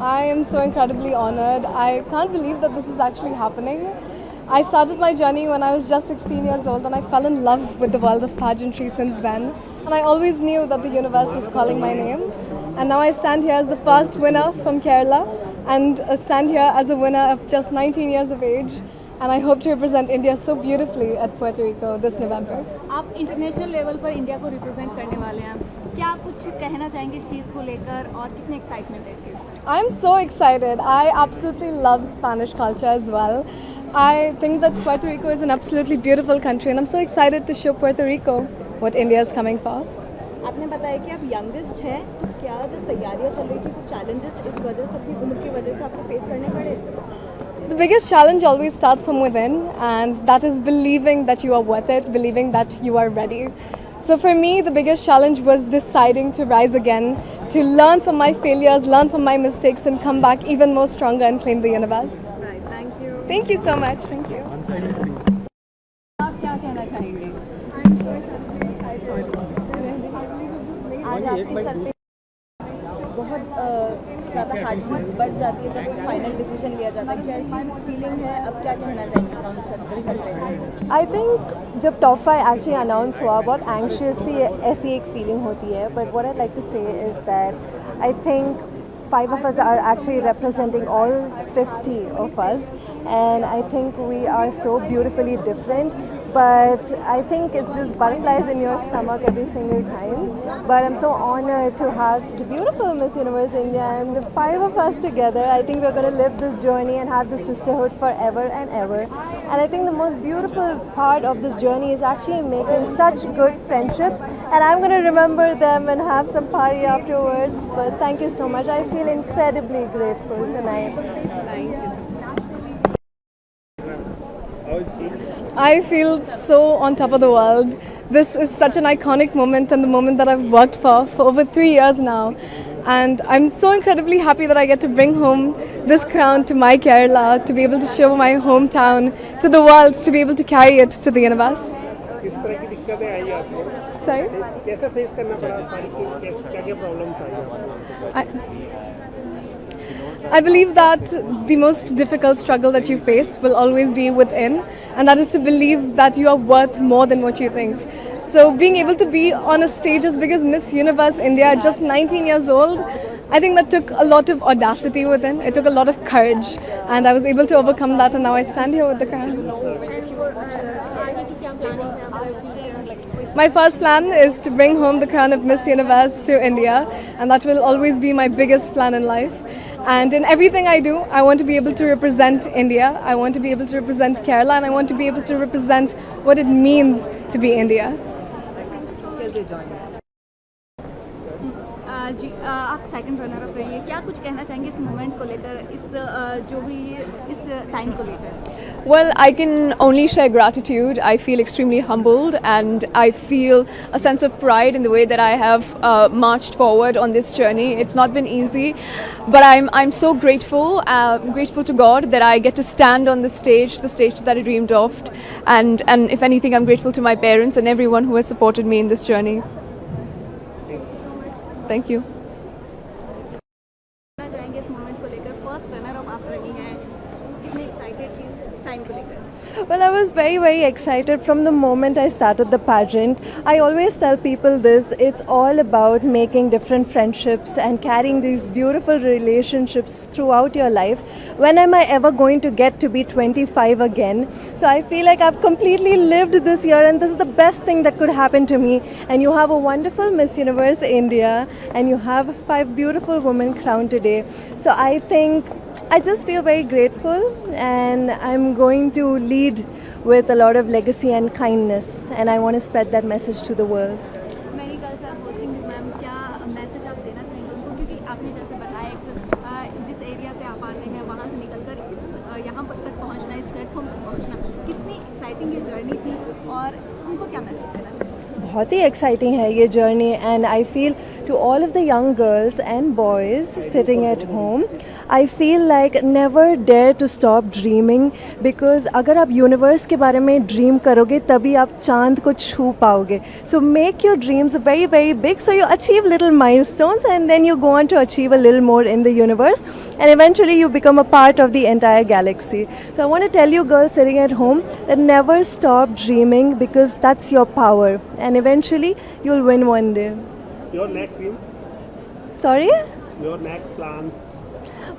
I am so incredibly honored. I can't believe that this is actually happening. I started my journey when I was just 16 years old and I fell in love with the world of pageantry since then. And I always knew that the universe was calling my name. And now I stand here as the first winner from Kerala and stand here as a winner of just 19 years of age. And I hope to represent India so beautifully at Puerto Rico this November. आप international level पर India को represent करने वाले हैं, क्या आप कुछ कहना चाहेंगे इस चीज़ को लेकर और कितने एक्साइटमेंट है इस चीज़ पर? I'm so excited. I absolutely love Spanish culture as well. I think that Puerto Rico is an absolutely beautiful country and I'm so excited to show Puerto Rico what India is coming for. आपने बताया कि आप youngest हैं, तो क्या जब तैयारियां चल रही थी तो चैलेंजेस इस वजह से अपनी उम्र की वजह से आपको फेस करने पड़े? The biggest challenge always starts from within, and that is believing that you are worth it, believing that you are ready. So for me, the biggest challenge was deciding to rise again, to learn from my failures, learn from my mistakes, and come back even more stronger and claim the universe. Right, thank you. Thank you so much. Thank you. आप क्या कहना चाहेंगे? आज आपके sir पे बहुत ज़्यादा heart beats बढ़ जाती है जब एक फाइनल डिसीजन लिया जाता है, कैसी फीलिंग है, अब क्या कहना चाहेंगे कौन सर? आई थिंक जब टॉप 5 एक्चुअली अनाउंस हुआ बहुत एंग्शियसली ऐसी एक फीलिंग होती है, but what I like to say is that I think 5 of us are actually representing all 50 of us, and I think we are so beautifully different, but I think it's just butterflies in your stomach every single time. But I'm so honored to have such a beautiful Miss Universe India, and the 5 of us together, I think we're going to live this journey and have this sisterhood forever and ever. And I think the most beautiful part of this journey is actually making such good friendships, and I'm going to remember them and have some party afterwards. But thank you so much. I feel incredibly grateful tonight. I feel so on top of the world. This is such an iconic moment and the moment that I've worked for over 3 years now. And I'm so incredibly happy that I get to bring home this crown to my Kerala, to be able to show my hometown to the world, to be able to carry it to the universe. किस तरह की दिक्कतें आई आपको? Sorry? कैसे face करना पड़ा सारी क्या क्या problems I? I believe that the most difficult struggle that you face will always be within, and that is to believe that you are worth more than what you think. So being able to be on a stage as big as Miss Universe India at just 19 years old, I think that took a lot of audacity within. It took a lot of courage, and I was able to overcome that, and now I stand here with the crown. My first plan is to bring home the crown of Miss Universe to India, and that will always be my biggest plan in life. And in everything I do, I want to be able to represent India, I want to be able to represent Kerala, and I want to be able to represent what it means to be India. जी आप second runner up रही है, क्या कुछ कहना चाहेंगे इस moment को लेकर, इस जो भी इस टाइम को लेकर? Well, I can only share gratitude. I feel extremely humbled and I feel a sense of pride in the way that I have marched forward on this journey. It's not been easy, but I'm so grateful, grateful to God that I get to stand on the stage that I dreamed of, and if anything, I'm grateful to my parents and everyone who has supported me in this journey. Thank you. कहना चाहेंगे इस moment को लेकर, first runner up आप रही हैं, कितने excited थी इस टाइम को लेकर? Well, I was very, very excited from the moment I started the pageant. I always tell people this, it's all about making different friendships and carrying these beautiful relationships throughout your life. When am I ever going to get to be 25 again? So I feel like I've completely lived this year, and this is the best thing that could happen to me. And you have a wonderful Miss Universe India, and you have 5 beautiful women crowned today. So I think I just feel very grateful, and I'm going to lead with a lot of legacy and kindness, and I want to spread that message to the world. मेरी girls are watching you ma'am, क्या message आप देना चाहेंगे उनको, क्योंकि आपने जैसे बताया जिस एरिया से आप आते हैं वहाँ से निकलकर यहाँ पर तक पहुँचना, इस प्लेटफॉर्म तक पहुँचना, कितनी एक्साइटिंग ये जर्नी थी और उनको क्या मैसेज देना चाहेंगे? बहुत ही एक्साइटिंग है ये journey and I feel to all of the young girls and boys sitting at home I feel like never dare to stop dreaming because अगर आप यूनिवर्स के बारे में ड्रीम करोगे तभी आप चांद को छू पाओगे. So make your dreams very very big so you achieve little milestones and then you go on to achieve a little more in the universe and eventually you become a part of the entire galaxy. So I want to tell you girls sitting at home that never stop dreaming because that's your power and eventually you'll win one day. Your next dream? Sorry? Your next plans?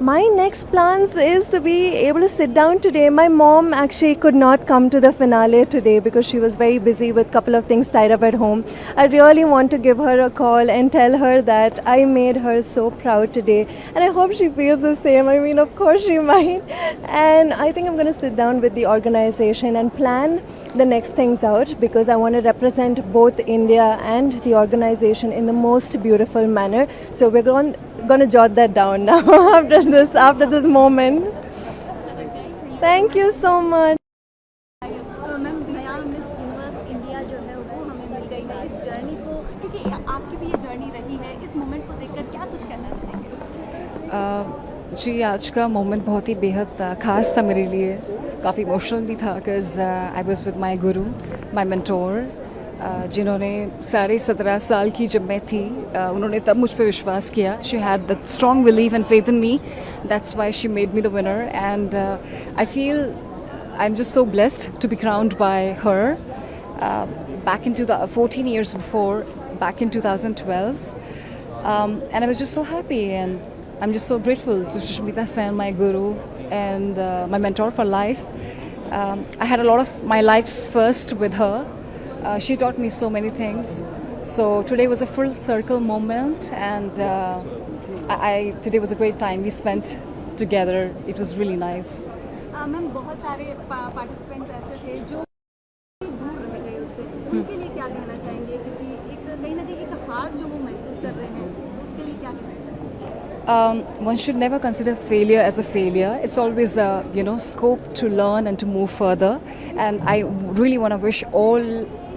My next plans is to be able to sit down today. My mom actually could not come to the finale today because she was very busy with a couple of things tied up at home. I really want to give her a call and tell her that I made her so proud today. And I hope she feels the same. I mean, of course she might. And I think I'm going to sit down with the organization and plan the next things out because I want to represent both India and the organization in the most beautiful manner. So we're going to jot that down now after this moment. Thank you so much. Ma'am नया miss universe India जो है वो हमें मिल गई है इस journey को, क्योंकि आपकी भी ये जर्नी रही है, इस मोमेंट को देखकर क्या कुछ कहना चाहेंगे? जी, आज का मोमेंट बहुत ही बेहद ख़ास था मेरे लिए, काफ़ी इमोशनल भी था because I was with my Guru, my mentor, जिन्होंने 17.5 साल की जब मैं थी उन्होंने तब मुझ पे विश्वास किया. She had that strong believe and faith in me, that's why she made me the winner and I feel I am just so blessed to be crowned by her back in 14 years before, back in 2012, and I was just so happy and I'm just so grateful to Sushmita Sen, my guru and my mentor for life. I had a lot of my life's first with her. She taught me so many things. So today was a full circle moment and today was a great time we spent together. It was really nice. Ma'am बहुत सारे participants ऐसे थे जो दूर रह गए उससे, उनके लिए क्या कहना चाहेंगे, क्योंकि एक कहीं ना कहीं एक हार जो वो महसूस कर रहे हैं उसके लिए क्या कहना चाहेंगे? One should never consider failure as a failure. It's always a scope to learn and to move further. And I really want to wish all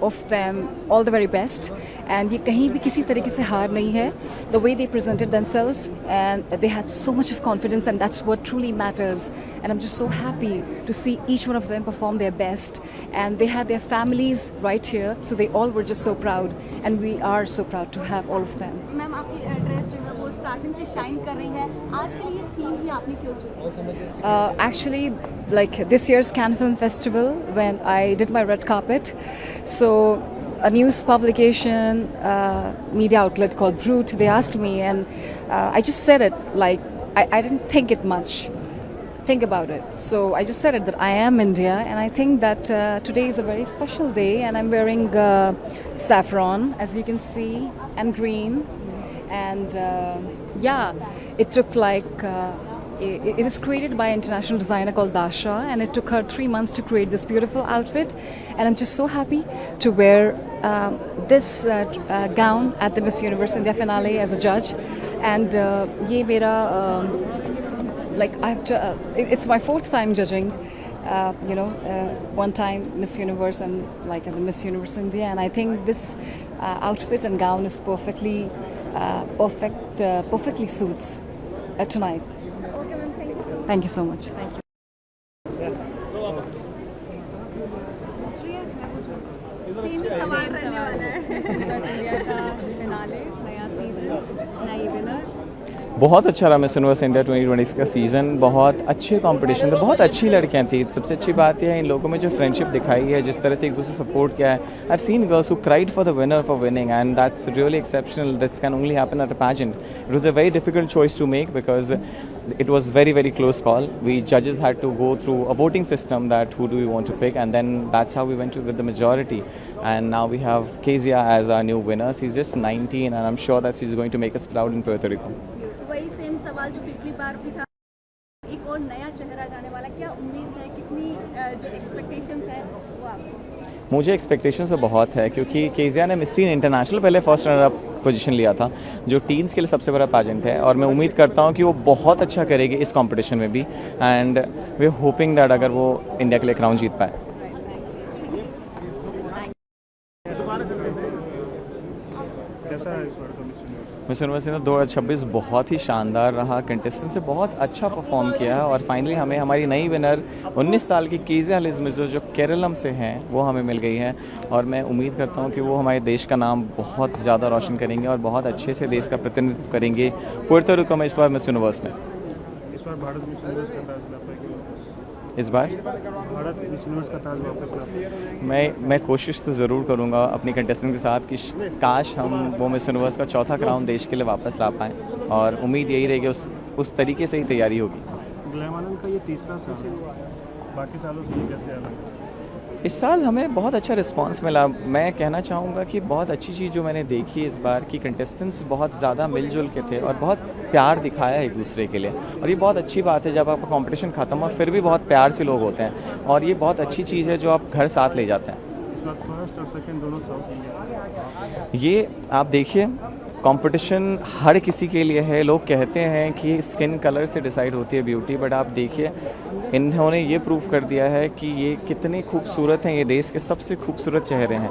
of them all the very best. And ये कहीं भी किसी तरीके से हार नहीं है. The way they presented themselves and they had so much of confidence and that's what truly matters. And I'm just so happy to see each one of them perform their best. And they had their families right here, so they all were just so proud. And we are so proud to have all of them. Ma'am आपकी dress जो है वो starting से shine कर रही है, आज के लिए थीम ही आपने क्यों चुनी? Actually, like this year's Cannes Film Festival, when I did my red carpet, so a news publication, media outlet called Brut, they asked me and I just said it like I didn't think about it. So I just said it that I am India and I think that today is a very special day and I'm wearing saffron as you can see and green and it took like it is created by an international designer called Dasha and it took her 3 months to create this beautiful outfit and I'm just so happy to wear this gown at the Miss Universe India finale as a judge and ye mera it's my 4th time judging one time Miss Universe and like at the Miss Universe India and I think this outfit and gown is perfectly suits tonight. Thank you so much. Thank you. सवाल रहने वाला है India का finale, नया season, नई winner. बहुत अच्छा रहा मिस यूनिवर्स इंडिया 2020 का सीज़न. बहुत अच्छे कंपटीशन थे, बहुत अच्छी लड़कियां थी. सबसे अच्छी बात यह है इन लोगों में जो फ्रेंडशिप दिखाई है, जिस तरह से एक दूसरे सपोर्ट किया है. I have seen girls who cried for the winner for winning and that's really exceptional. This can only happen at a pageant. It was a very difficult choice to make because it was very close call. We judges had to go through a voting system that who do we want to pick and then that's how we went with the majority and now we have Kezia as our new winner. She's just 19 and I'm sure that she's going to make us proud in Puerto Rico. वही same सवाल जो पिछली बार भी था, एक और नया चेहरा जाने वाला, क्या उम्मीद है, कितनी जो एक्सपेक्टेशंस है वो आपको? मुझे एक्सपेक्टेशंस तो बहुत है क्योंकि केजिया ने मिस टीन इंटरनेशनल पहले फर्स्ट रनर अप पोजीशन लिया था जो टीन्स के लिए सबसे बड़ा पैजेंट है और मैं उम्मीद करता हूँ कि वो बहुत अच्छा करेगी इस कंपटीशन में भी and we are hoping that अगर वो इंडिया के लिए क्राउन जीत पाए. कैसा है इस बार का मिस यूनिवर्स 2026 बहुत ही शानदार रहा, कंटेस्टेंट से बहुत अच्छा परफॉर्म किया है और फाइनली हमें हमारी नई विनर 19 साल की कीज़ा लिज़मिज़ो जो केरलम से हैं वो हमें मिल गई हैं और मैं उम्मीद करता हूँ कि वो हमारे देश का नाम बहुत ज़्यादा रोशन करेंगे और बहुत अच्छे से देश का प्रतिनिधित्व करेंगे पुर्तो रिको में इस बार मिस यूनिवर्स में। इस बार भारत मिस यूनिवर्स का ताज ला पाएगी वापस? इस बार भारत मिस यूनिवर्स का ताज वापस ला पाएगी? मैं कोशिश तो ज़रूर करूँगा अपनी कंटेस्टेंट के साथ कि काश हम वो मिस यूनिवर्स का चौथा क्राउन देश के लिए वापस ला पाएँ और उम्मीद यही रहेगी उस तरीके से ही तैयारी होगी। ग्लैम आनंद का ये तीसरा साल है, बाकी सालों से ये कैसे अलग है? इस साल हमें बहुत अच्छा रिस्पांस मिला। मैं कहना चाहूँगा कि बहुत अच्छी चीज़ जो मैंने देखी इस बार कि कंटेस्टेंट्स बहुत ज़्यादा मिलजुल के थे और बहुत प्यार दिखाया एक दूसरे के लिए और ये बहुत अच्छी बात है जब आपका कंपटीशन ख़त्म हो फिर भी बहुत प्यार से लोग होते हैं और ये बहुत अच्छी चीज़ है जो आप घर साथ ले जाते हैं। इस बार फर्स्ट और सेकंड दोनों साउथ इंडिया। ये आप देखिए कंपटीशन हर किसी के लिए है। लोग कहते हैं कि स्किन कलर से डिसाइड होती है ब्यूटी, बट आप देखिए इन्होंने ये प्रूव कर दिया है कि ये कितने खूबसूरत हैं, ये देश के सबसे खूबसूरत चेहरे हैं।